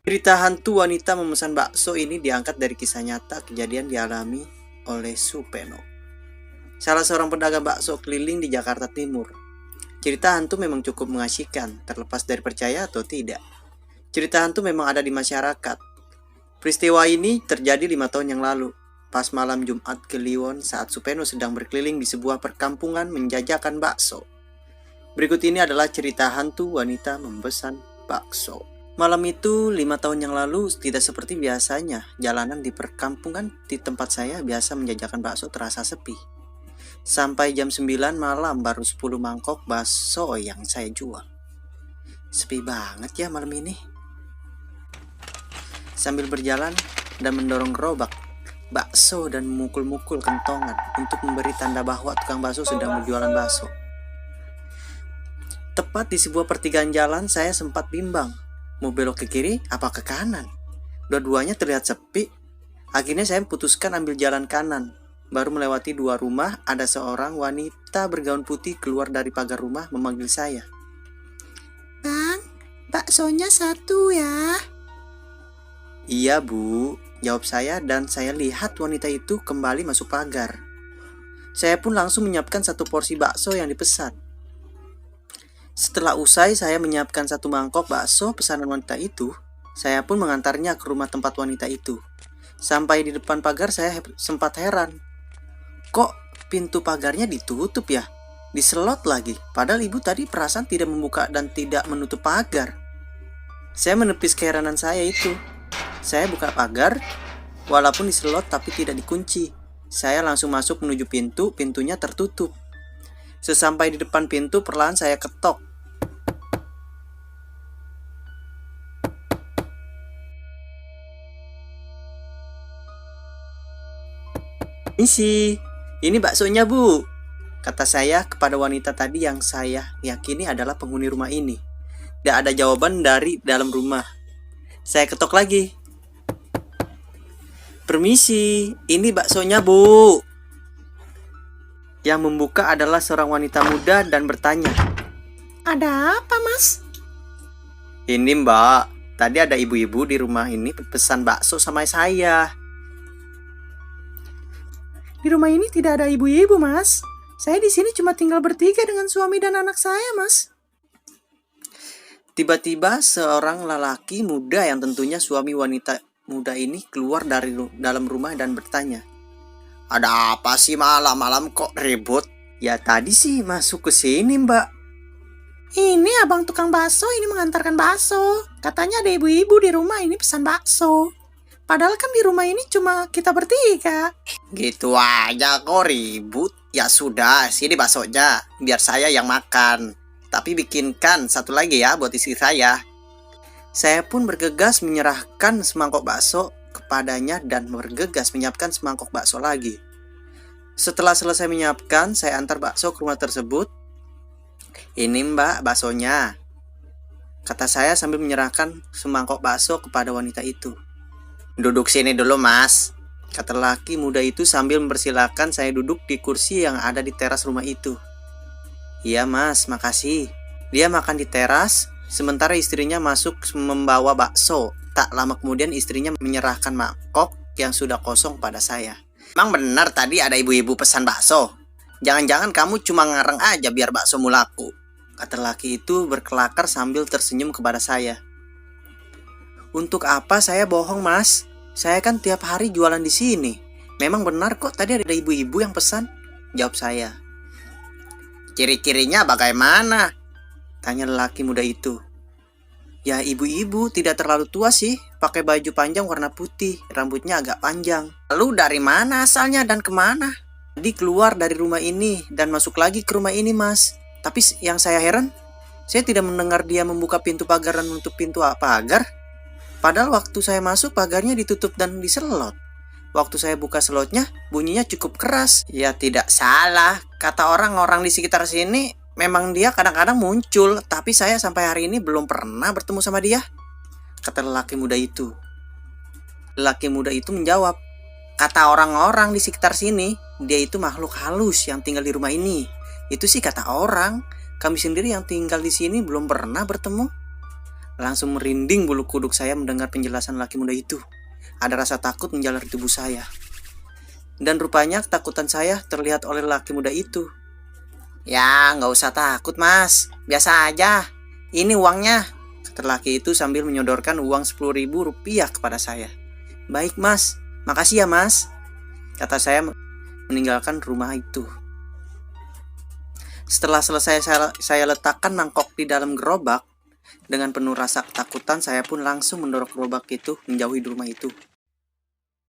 Cerita hantu wanita memesan bakso ini diangkat dari kisah nyata kejadian dialami oleh Supeno, salah seorang pedagang bakso keliling di Jakarta Timur. Cerita hantu memang cukup mengasyikan, terlepas dari percaya atau tidak. Cerita hantu memang ada di masyarakat. Peristiwa ini terjadi 5 tahun yang lalu, pas malam Jumat Kliwon saat Supeno sedang berkeliling di sebuah perkampungan menjajakan bakso. Berikut ini adalah cerita hantu wanita memesan bakso. Malam itu 5 tahun yang lalu tidak seperti biasanya. Jalanan di perkampungan di tempat saya biasa menjajakan bakso terasa sepi. Sampai jam 9 malam baru 10 mangkok bakso yang saya jual. Sepi banget ya malam ini. Sambil berjalan dan mendorong gerobak bakso dan memukul-mukul kentongan untuk memberi tanda bahwa tukang bakso sedang berjualan bakso. Tepat di sebuah pertigaan jalan saya sempat bimbang. Mau belok ke kiri apa ke kanan? Dua-duanya terlihat sepi. Akhirnya saya memutuskan ambil jalan kanan. Baru melewati 2 rumah, ada seorang wanita bergaun putih keluar dari pagar rumah memanggil saya. Bang, baksonya 1 ya. Iya bu, jawab saya dan saya lihat wanita itu kembali masuk pagar. Saya pun langsung menyiapkan 1 porsi bakso yang dipesan. Setelah usai saya menyiapkan 1 mangkok bakso pesanan wanita itu, saya pun mengantarnya ke rumah tempat wanita itu. Sampai di depan pagar saya sempat heran. Kok pintu pagarnya ditutup ya? Diselot lagi, padahal ibu tadi perasaan tidak membuka dan tidak menutup pagar. Saya menepis keheranan saya itu. Saya buka pagar, walaupun diselot tapi tidak dikunci. Saya langsung masuk menuju pintu, pintunya tertutup. Sesampai di depan pintu, perlahan saya ketok. Misi, ini baksonya bu, kata saya kepada wanita tadi yang saya yakini adalah penghuni rumah ini. Tidak ada jawaban dari dalam rumah. Saya ketok lagi. Permisi, ini baksonya bu. Yang membuka adalah seorang wanita muda dan bertanya. Ada apa mas? Ini mbak, tadi ada ibu-ibu di rumah ini pesan bakso sama saya. Di rumah ini tidak ada ibu-ibu mas. Saya di sini cuma tinggal bertiga dengan suami dan anak saya mas. Tiba-tiba seorang lelaki muda yang tentunya suami wanita muda ini keluar dari dalam rumah dan bertanya. Ada apa sih malam-malam kok ribut? Ya tadi sih masuk ke sini mbak. Ini abang tukang bakso ini mengantarkan bakso. Katanya ada ibu-ibu di rumah ini pesan bakso. Padahal kan di rumah ini cuma kita bertiga. Gitu aja kok ribut. Ya sudah, sini baksonya. Biar saya yang makan. Tapi bikinkan 1 lagi ya buat istri saya. Saya pun bergegas menyerahkan semangkok bakso kepadanya dan bergegas menyiapkan semangkok bakso lagi. Setelah selesai menyiapkan, saya antar bakso ke rumah tersebut. Ini mbak baksonya, kata saya sambil menyerahkan semangkok bakso kepada wanita itu. Duduk sini dulu mas, kata laki muda itu sambil mempersilahkan saya duduk di kursi yang ada di teras rumah itu. Iya mas, makasih. Dia makan di teras, sementara istrinya masuk membawa bakso. Tak lama kemudian istrinya menyerahkan mangkok yang sudah kosong pada saya. Emang benar tadi ada ibu-ibu pesan bakso? Jangan-jangan kamu cuma ngareng aja biar baksomu laku, kata laki itu berkelakar sambil tersenyum kepada saya. Untuk apa saya bohong mas? Saya kan tiap hari jualan di sini. Memang benar kok tadi ada ibu-ibu yang pesan, jawab saya. Ciri-cirinya bagaimana? Tanya lelaki muda itu. Ya ibu-ibu, tidak terlalu tua sih, pakai baju panjang warna putih, rambutnya agak panjang. Lalu dari mana asalnya dan kemana? Tadi keluar dari rumah ini dan masuk lagi ke rumah ini mas. Tapi yang saya heran, saya tidak mendengar dia membuka pintu pagar dan menutup pintu pagar. Padahal waktu saya masuk pagarnya ditutup dan diselot. Waktu saya buka selotnya bunyinya cukup keras. Ya tidak salah, kata orang-orang di sekitar sini. Memang dia kadang-kadang muncul, tapi saya sampai hari ini belum pernah bertemu sama dia, kata lelaki muda itu. Lelaki muda itu menjawab, kata orang-orang di sekitar sini, dia itu makhluk halus yang tinggal di rumah ini. Itu sih kata orang, kami sendiri yang tinggal di sini belum pernah bertemu. Langsung merinding bulu kuduk saya mendengar penjelasan laki muda itu. Ada rasa takut menjalar di tubuh saya. Dan rupanya ketakutan saya terlihat oleh laki muda itu. Ya, nggak usah takut mas, biasa aja. Ini uangnya, kata laki itu sambil menyodorkan uang 10.000 rupiah kepada saya. Baik mas, makasih ya mas, kata saya meninggalkan rumah itu. Setelah selesai saya letakkan mangkok di dalam gerobak. Dengan penuh rasa ketakutan saya pun langsung mendorong gerobak itu menjauhi rumah itu.